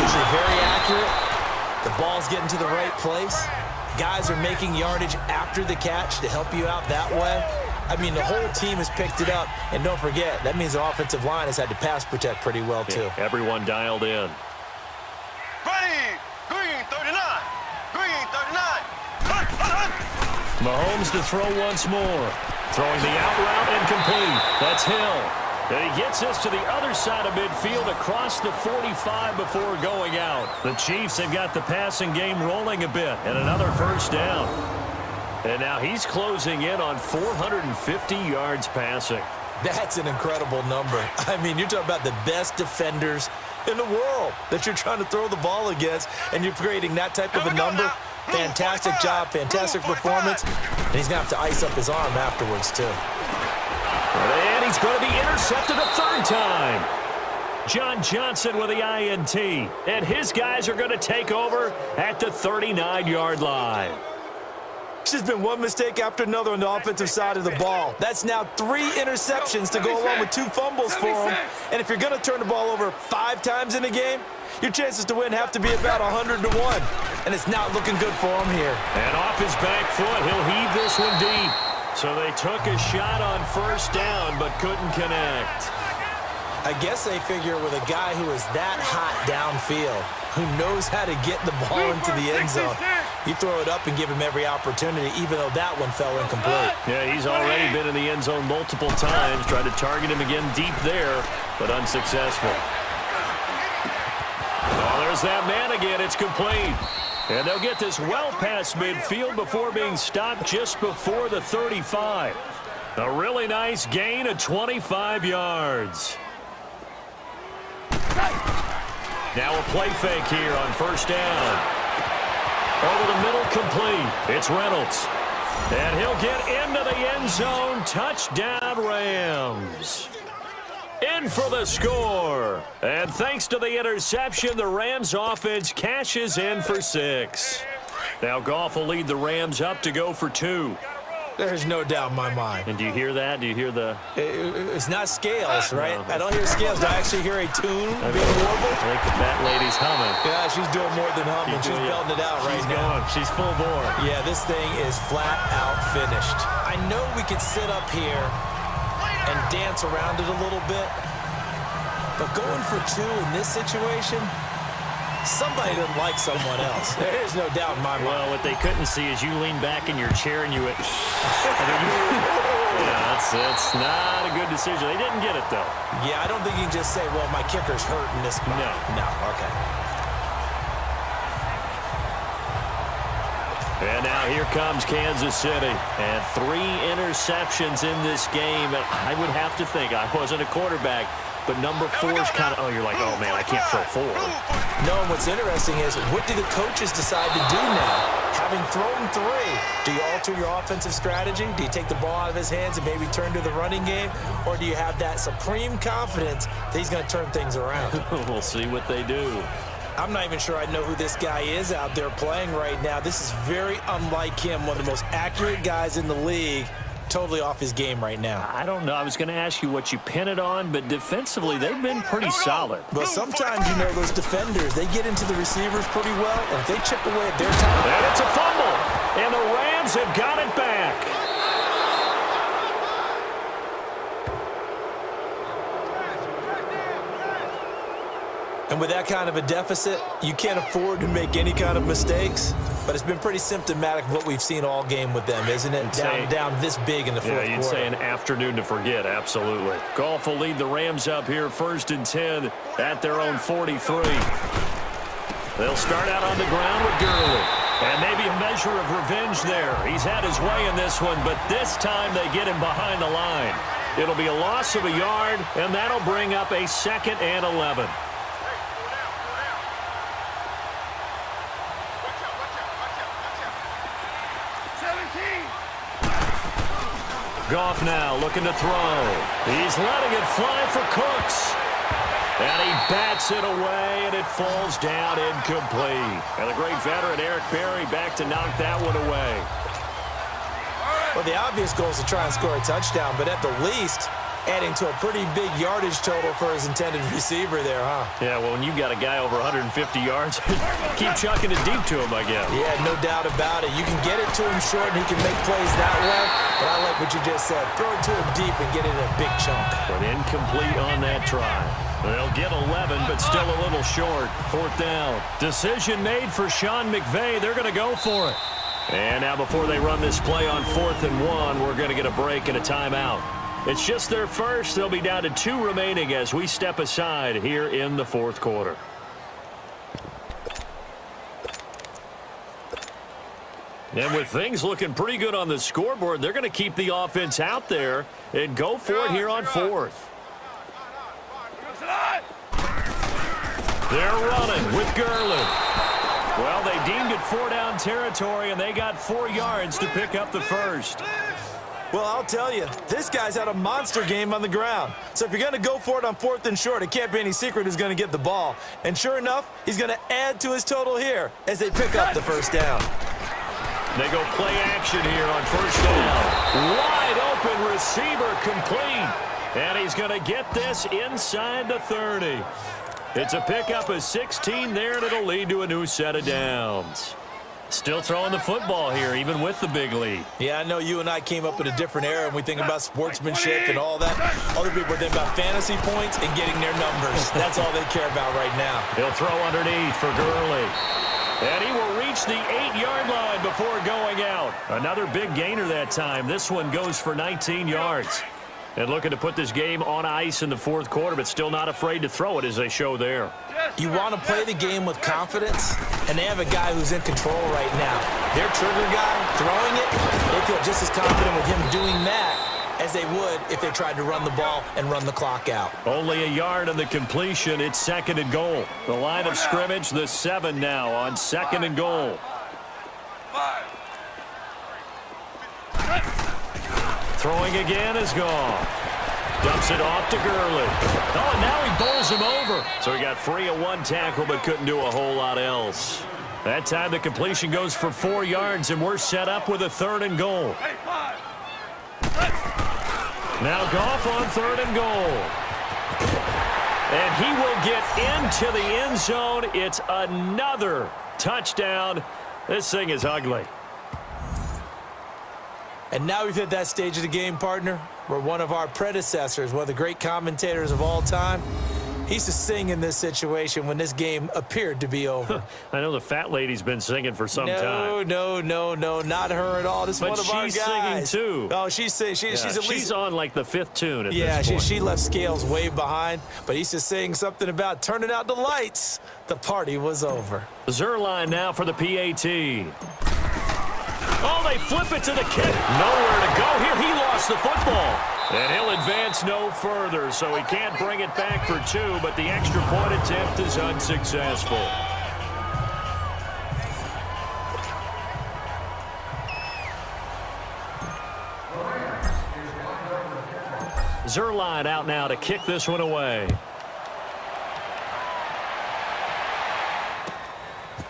Usually very accurate. The ball's getting to the right place. Guys are making yardage after the catch to help you out that way. I mean, the whole team has picked it up. And don't forget, that means the offensive line has had to pass protect pretty well, too. Yeah, everyone dialed in. Green 39. Mahomes to throw once more. Throwing the out route incomplete. That's Hill. And he gets this to the other side of midfield across the 45 before going out. The Chiefs have got the passing game rolling a bit. And another 1st down. And now he's closing in on 450 yards passing. That's an incredible number. I mean, you're talking about the best defenders in the world that you're trying to throw the ball against, and you're creating that type of a number. Fantastic job, fantastic performance. And he's going to have to ice up his arm afterwards, too. And he's going to be intercepted a 3rd time. John Johnson with the INT. And his guys are going to take over at the 39-yard line. It's just been one mistake after another on the offensive side of the ball. That's now 3 interceptions to go along with 2 fumbles for him. And if you're going to turn the ball over 5 times in a game, your chances to win have to be about 100 to 1. And it's not looking good for him here. And off his back foot, he'll heave this one deep. So they took a shot on 1st down, but couldn't connect. I guess they figure with a guy who is that hot downfield, who knows how to get the ball into the end zone, you throw it up and give him every opportunity, even though that one fell incomplete. Yeah, he's already been in the end zone multiple times, tried to target him again deep there, but unsuccessful. Oh, there's that man again. It's complete. And they'll get this well past midfield before being stopped just before the 35. A really nice gain of 25 yards. Now a play fake here on 1st down. Over the middle, complete. It's Reynolds. And he'll get into the end zone. Touchdown, Rams. In for the score. And thanks to the interception, the Rams offense cashes in for 6. Now Goff will lead the Rams up to go for 2. There's no doubt in my mind. And do you hear that? Do you hear the... It's not scales, right? No. I don't hear scales. Do I actually hear a tune being warbled? I think the fat lady's humming. Yeah, she's doing more than humming. She's belting it out right now. She's full bore. Yeah, this thing is flat out finished. I know we could sit up here and dance around it a little bit, but going for 2 in this situation, Somebody doesn't like someone else. There's no doubt in my mind. Well, what they couldn't see is you lean back in your chair and you went, yeah, that's not a good decision. They didn't get it, though. Yeah, I don't think you can just say, well, my kicker's hurt in this spot. No, okay. And now here comes Kansas City. And 3 interceptions in this game. And I would have to think, I wasn't a quarterback, but number 4 is kind of, oh, you're like, oh, man, I can't throw 4. No, and what's interesting is, what do the coaches decide to do now? Having thrown 3, do you alter your offensive strategy? Do you take the ball out of his hands and maybe turn to the running game? Or do you have that supreme confidence that he's going to turn things around? We'll see what they do. I'm not even sure I know who this guy is out there playing right now. This is very unlike him, one of the most accurate guys in the league. Totally off his game right now. I don't know. I was going to ask you what you pin it on, but defensively, they've been pretty solid. Well, sometimes, you know, those defenders, they get into the receivers pretty well, and if they chip away at their time. And it's a fumble, and the Rams have got it back. And with that kind of a deficit, you can't afford to make any kind of mistakes. But it's been pretty symptomatic of what we've seen all game with them, isn't it? Down this big in the fourth quarter. Yeah, you'd say an afternoon to forget, absolutely. Goff will lead the Rams up here 1st and 10 at their own 43. They'll start out on the ground with Gurley. And maybe a measure of revenge there. He's had his way in this one, but this time they get him behind the line. It'll be a loss of a yard, and that'll bring up a 2nd and 11. Goff now looking to throw. He's letting it fly for Cooks. And he bats it away, and it falls down incomplete. And the great veteran Eric Berry back to knock that one away. Well, the obvious goal is to try and score a touchdown, but at the least, adding to a pretty big yardage total for his intended receiver there, huh? Yeah, well, when you've got a guy over 150 yards, keep chucking it deep to him, I guess. Yeah, no doubt about it. You can get it to him short, and he can make plays that way. But I like what you just said. Throw it to him deep and get it in a big chunk. But incomplete on that try. They'll get 11, but still a little short. 4th down. Decision made for Sean McVay. They're going to go for it. And now before they run this play on 4th and 1, we're going to get a break and a timeout. It's just their first. They'll be down to 2 remaining as we step aside here in the 4th quarter. And with things looking pretty good on the scoreboard, they're going to keep the offense out there and go for it here on 4th. They're running with Gurley. Well, they deemed it 4-down territory, and they got 4 yards to pick up the first. Well, I'll tell you, this guy's had a monster game on the ground. So if you're going to go for it on 4th and short, it can't be any secret who's going to get the ball. And sure enough, he's going to add to his total here as they pick up the first down. They go play action here on 1st down. Wide open receiver complete. And he's going to get this inside the 30. It's a pickup of 16 there, and it'll lead to a new set of downs. Still throwing the football here, even with the big lead. Yeah, I know you and I came up in a different era, and we think about sportsmanship and all that. Other people think about fantasy points and getting their numbers. That's all they care about right now. He'll throw underneath for Gurley. And he will reach the 8-yard line before going out. Another big gainer that time. This one goes for 19 yards. And looking to put this game on ice in the 4th quarter, but still not afraid to throw it as they show there. You want to play the game with confidence, and they have a guy who's in control right now. Their trigger guy throwing it, they feel just as confident with him doing that as they would if they tried to run the ball and run the clock out. Only a yard on the completion. It's 2nd and goal. The line of scrimmage, the 7 now on 2nd and goal. Throwing again is gone. Dumps it off to Gurley. Oh, and now he bowls him over. So he got free of 1 tackle, but couldn't do a whole lot else. That time the completion goes for 4 yards, and we're set up with a 3rd and goal. Now Goff on 3rd and goal. And he will get into the end zone. It's another touchdown. This thing is ugly. And now we've hit that stage of the game, partner, where one of our predecessors, one of the great commentators of all time, He used to sing in this situation when this game appeared to be over. I know the fat lady's been singing for some time. No, not her at all. This is one of our guys. But she's singing, too. Oh, she's singing. She's at least... She's on, like, the 5th tune at this point. She left Scales way behind, but he used to sing something about turning out the lights. The party was over. Zerline now for the PAT. Oh, they flip it to the kick. Nowhere to go here. He lost the football. And he'll advance no further, so he can't bring it back for 2, but the extra point attempt is unsuccessful. Zerline out now to kick this one away.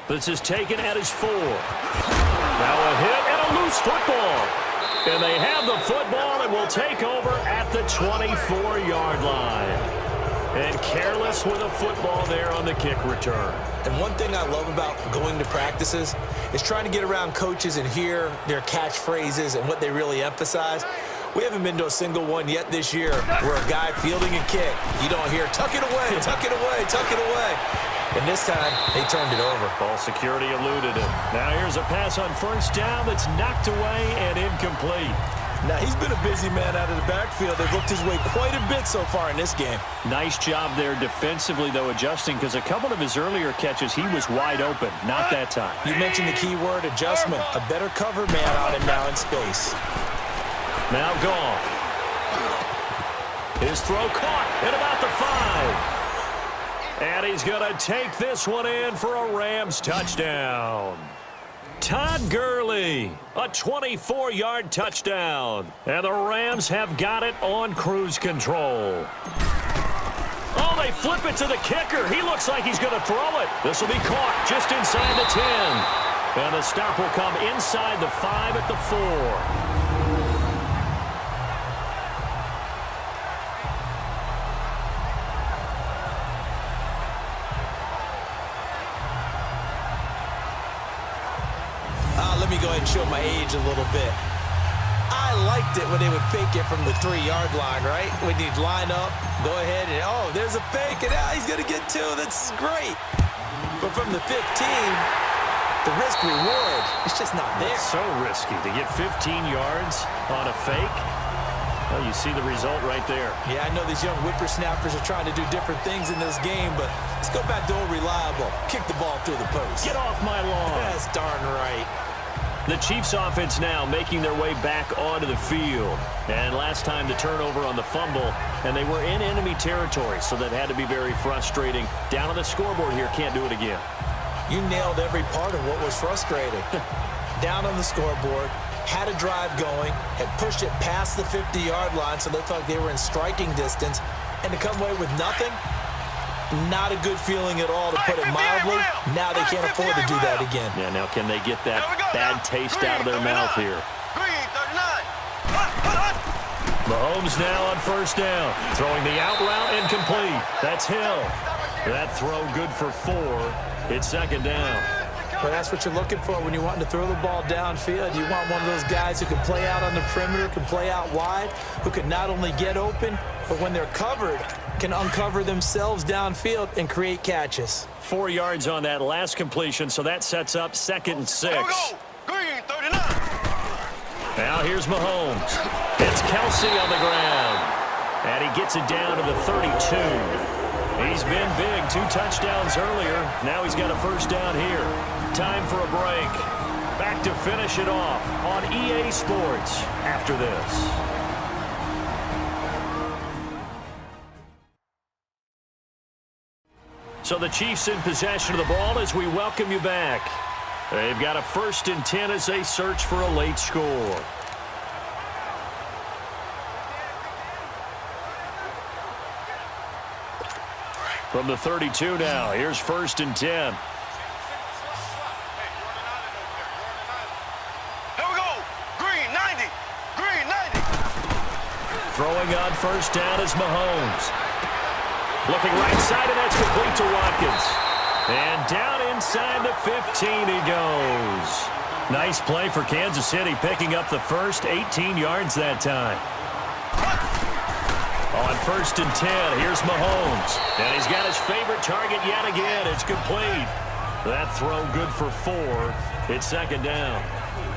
This is taken at his 4. Now a hit and a loose football. And they have the football and will take over at the 24-yard line. And careless with a football there on the kick return. And one thing I love about going to practices is trying to get around coaches and hear their catchphrases and what they really emphasize. We haven't been to a single one yet this year where a guy fielding a kick, you don't hear, tuck it away, tuck it away, tuck it away. And this time, they turned it over. Ball security eluded it. Now here's a pass on first down that's knocked away and incomplete. Now, he's been a busy man out of the backfield. They've looked his way quite a bit so far in this game. Nice job there defensively, though, adjusting, because a couple of his earlier catches, he was wide open. Not that time. You mentioned the key word, adjustment. A better cover man on him now in space. Now gone. His throw caught at about the 5. And he's going to take this one in for a Rams touchdown. Todd Gurley, a 24-yard touchdown. And the Rams have got it on cruise control. Oh, they flip it to the kicker. He looks like he's going to throw it. This will be caught just inside the 10. And the stop will come inside the 5 at the 4. Let me go ahead and show my age a little bit. I liked it when they would fake it from the 3-yard line, right? When you'd line up, go ahead and, oh, there's a fake, and he's going to get 2. That's great. But from the 15, the risk-reward, it's just not there. It's so risky to get 15 yards on a fake. Well, you see the result right there. Yeah, I know these young whippersnappers are trying to do different things in this game, but let's go back to old reliable. Kick the ball through the post. Get off my lawn. That's darn right. The Chiefs offense now making their way back onto the field. And last time the turnover on the fumble, and they were in enemy territory, so that had to be very frustrating. Down on the scoreboard here, can't do it again. You nailed every part of what was frustrating. Down on the scoreboard, had a drive going, had pushed it past the 50-yard line, so they thought they were in striking distance, and to come away with nothing, not a good feeling at all, to put it mildly. Now they can't afford to do that again. Yeah, now can they get that bad taste out of their mouth here? Mahomes now on first down. Throwing the out route incomplete. That's Hill. That throw good for 4. It's second down. Well, that's what you're looking for when you're wanting to throw the ball downfield. You want one of those guys who can play out on the perimeter, can play out wide, who can not only get open, but when they're covered, can uncover themselves downfield and create catches. 4 yards on that last completion, so that sets up 2nd and 6. Green, 39. Now here's Mahomes. It's Kelsey on the ground. And he gets it down to the 32. He's been big, 2 touchdowns earlier. Now he's got a first down here. Time for a break. Back to finish it off on EA Sports after this. So the Chiefs in possession of the ball as we welcome you back. They've got a 1st and 10 as they search for a late score. From the 32 now, here's 1st and 10. Here we go. Green, 90. Green, 90. Throwing on first down is Mahomes. Looking right side, and that's complete to Watkins. And down inside the 15 he goes. Nice play for Kansas City, picking up the first 18 yards that time. On 1st and 10, here's Mahomes. And he's got his favorite target yet again. It's complete. That throw good for 4. It's 2nd down.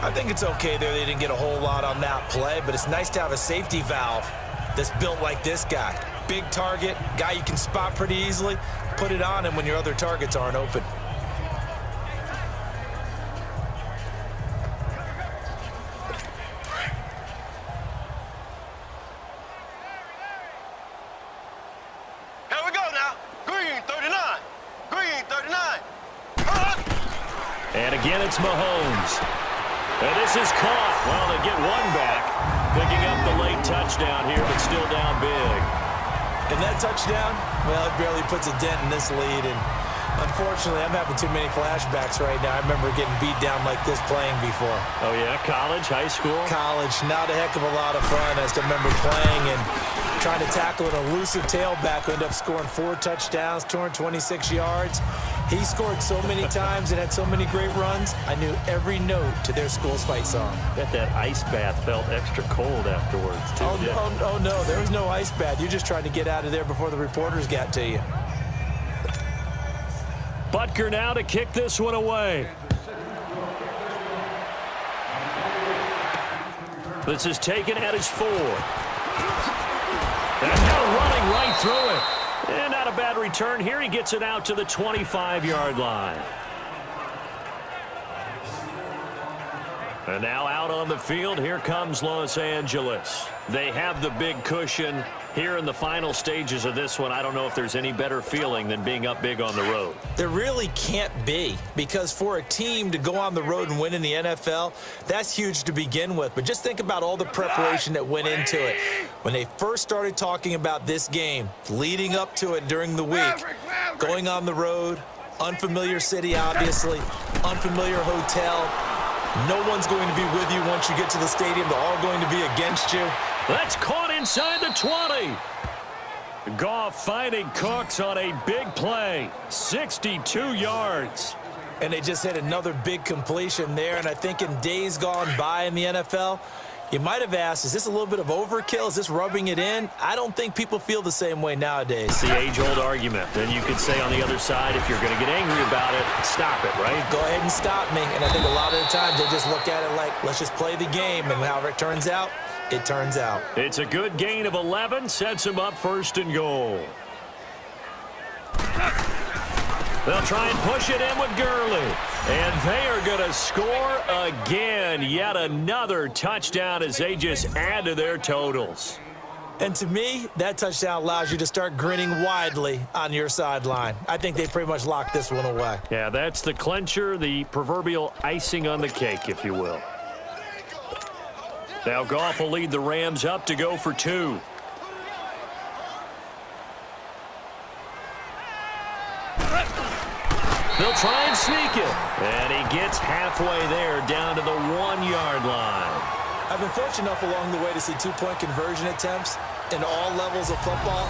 I think it's okay there. They didn't get a whole lot on that play, but it's nice to have a safety valve that's built like this guy. Big target, guy you can spot pretty easily. Put it on him when your other targets aren't open. Here we go now. Green 39. Green 39. And again, it's Mahomes. And this is caught. Well, they get one back. Picking up the late touchdown here, but still down big. And that touchdown, well, it barely puts a dent in this lead. And unfortunately, I'm having too many flashbacks right now. I remember getting beat down like this playing before. Oh, yeah? College, high school? College, not a heck of a lot of fun. I still remember playing and trying to tackle an elusive tailback who ended up scoring 4 touchdowns, 226 yards. He scored so many times and had so many great runs, I knew every note to their school's fight song. Bet that ice bath felt extra cold afterwards, too. Oh, no, there was no ice bath. You're just trying to get out of there before the reporters got to you. Butker now to kick this one away. This is taken at his 4. And now running right through it. And not a bad return here. He gets it out to the 25-yard line. And now out on the field, here comes Los Angeles. They have the big cushion here in the final stages of this one. I don't know if there's any better feeling than being up big on the road. There really can't be, because for a team to go on the road and win in the NFL, that's huge to begin with. But just think about all the preparation that went into it. When they first started talking about this game, leading up to it during the week, going on the road, unfamiliar city, obviously, unfamiliar hotel. No one's going to be with you once you get to the stadium. They're all going to be against you. That's caught inside the 20. Goff finding Cooks on a big play. 62 yards. And they just hit another big completion there. And I think in days gone by in the NFL, you might have asked, is this a little bit of overkill? Is this rubbing it in? I don't think people feel the same way nowadays. It's the age-old argument. Then you could say on the other side, if you're going to get angry about it, stop it, right? Go ahead and stop me. And I think a lot of the times they just look at it like, let's just play the game. And however it turns out, it turns out. It's a good gain of 11. Sets him up 1st and goal. They'll try and push it in with Gurley. And they are going to score again. Yet another touchdown as they just add to their totals. And to me, that touchdown allows you to start grinning widely on your sideline. I think they pretty much locked this one away. Yeah, that's the clincher, the proverbial icing on the cake, if you will. Now Goff will lead the Rams up to go for 2. They'll try and sneak it. And he gets halfway there down to the 1-yard line. I've been fortunate enough along the way to see 2-point conversion attempts in all levels of football.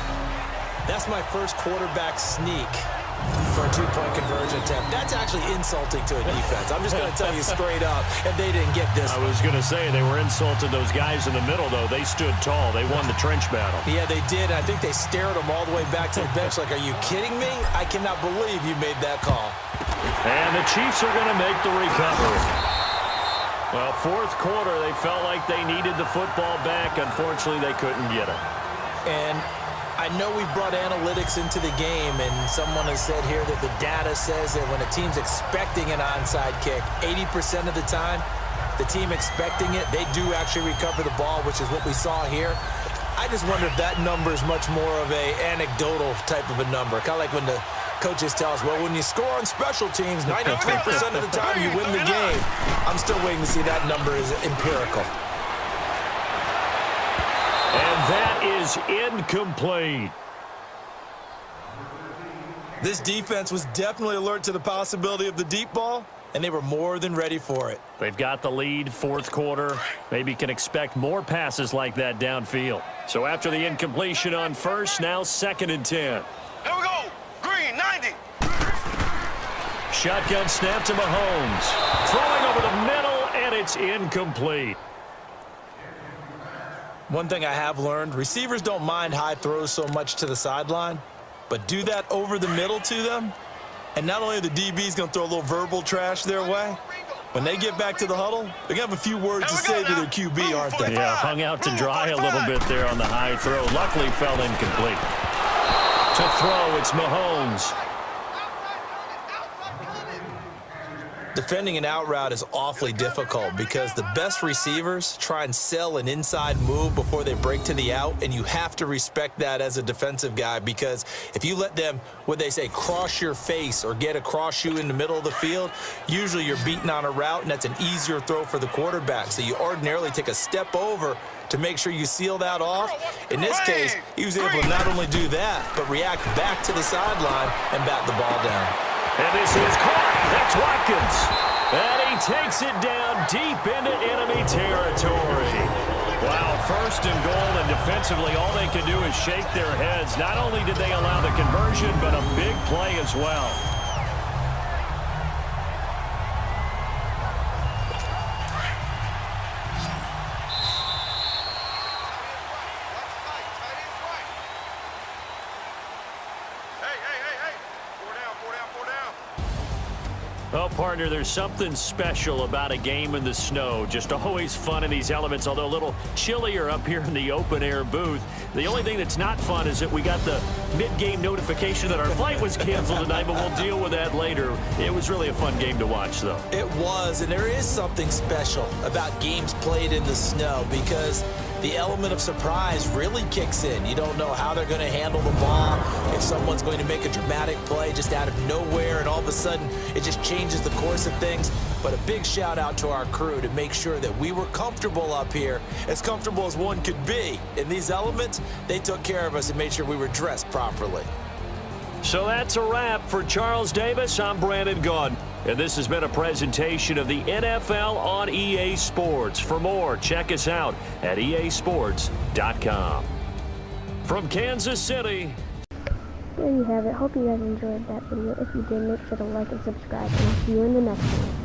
That's my first quarterback sneak for a 2-point conversion attempt. That's actually insulting to a defense. I'm just going to tell you straight up, and they didn't get this. I was going to say they were insulted. Those guys in the middle, though, they stood tall. They won the trench battle. Yeah, they did. I think they stared them all the way back to the bench like, are you kidding me? I cannot believe you made that call. And the Chiefs are going to make the recovery. Well, 4th quarter, they felt like they needed the football back. Unfortunately, they couldn't get it. And I know we brought analytics into the game, and someone has said here that the data says that when a team's expecting an onside kick, 80% of the time, the team expecting it, they do actually recover the ball, which is what we saw here. I just wonder if that number is much more of a anecdotal type of a number, kind of like when the coaches tell us, well, when you score on special teams, 93% of the time you win the game. I'm still waiting to see that number is empirical. And that is incomplete. This defense was definitely alert to the possibility of the deep ball, and they were more than ready for it. They've got the lead, 4th quarter. Maybe can expect more passes like that downfield. So after the incompletion on 1st, now 2nd and 10. Here we go. Green 90. Shotgun snap to Mahomes. Throwing over the middle, and it's incomplete. One thing I have learned, receivers don't mind high throws so much to the sideline, but do that over the middle to them, and not only are the DBs going to throw a little verbal trash their way, when they get back to the huddle, they're going to have a few words to say to their QB, aren't they? Yeah, hung out to dry a little bit there on the high throw. Luckily fell incomplete. To throw, it's Mahomes. Defending an out route is awfully difficult because the best receivers try and sell an inside move before they break to the out, and you have to respect that as a defensive guy, because if you let them, what they say, cross your face or get across you in the middle of the field, usually you're beaten on a route, and that's an easier throw for the quarterback. So you ordinarily take a step over to make sure you seal that off. In this case, he was able to not only do that, but react back to the sideline and bat the ball down. And this is caught. That's Watkins. And he takes it down deep into enemy territory. Wow, first and goal, and defensively all they can do is shake their heads. Not only did they allow the conversion, but a big play as well. Well, partner, there's something special about a game in the snow. Just always fun in these elements, although a little chillier up here in the open-air booth. The only thing that's not fun is that we got the mid-game notification that our flight was canceled tonight, but we'll deal with that later. It was really a fun game to watch, though. It was, and there is something special about games played in the snow because the element of surprise really kicks in. You don't know how they're going to handle the ball, if someone's going to make a dramatic play just out of nowhere, and all of a sudden it just changes the course of things. But a big shout out to our crew to make sure that we were comfortable up here, as comfortable as one could be. In these elements, they took care of us and made sure we were dressed properly. So that's a wrap for Charles Davis. I'm Brandon Gaudin, and this has been a presentation of the NFL on EA Sports. For more, check us out at easports.com. From Kansas City. There you have it. Hope you guys enjoyed that video. If you did, make sure to like and subscribe, and I'll see you in the next one.